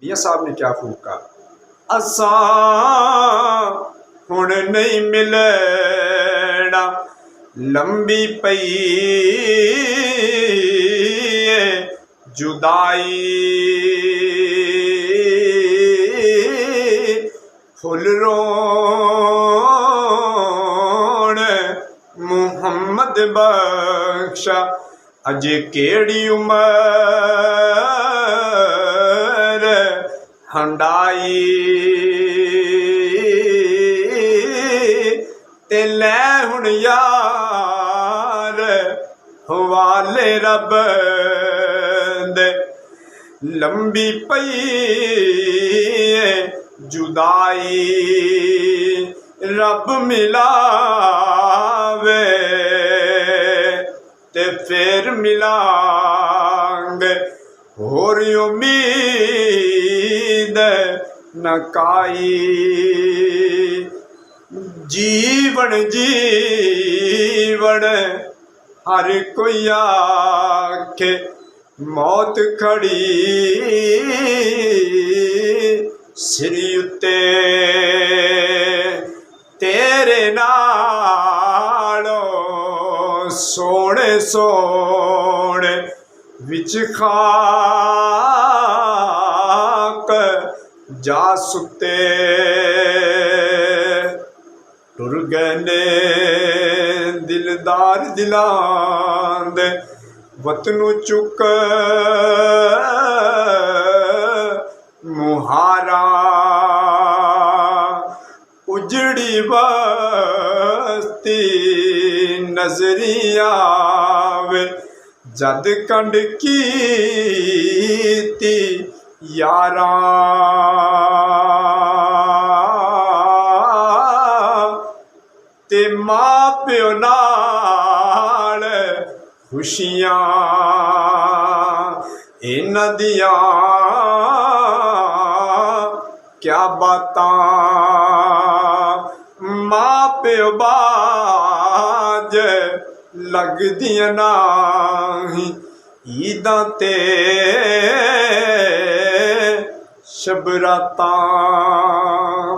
मियां साहब ने क्या फूका, असा हुण नहीं मिलना, लंबी पई जुदाई, फुल रोण मुहम्मद बख्शा, अजे केड़ी उमर हंडाई, ते लै हुण यार हवाले रब दे, लंबी पई जुदाई, रब मिलावे ते फिर मिलांगे, होर उम्मीद न काई, जीवन जीवन हर कोई आखे, मौत खड़ी सिर उत्ते, तेरे नालों सोने सोने विच खाक जा सुते, टुर गए ने दिलदार दिलां दे, वतनू चुक मुहारा, उजड़ी बस्ती नजरी आवे, जद कंड कीती यारा, ते मां प्यो नाल खुशियां इन्हां दियां क्या बातां, मां प्यो बाज लगदियां नाही, ईदां ते शब रातां।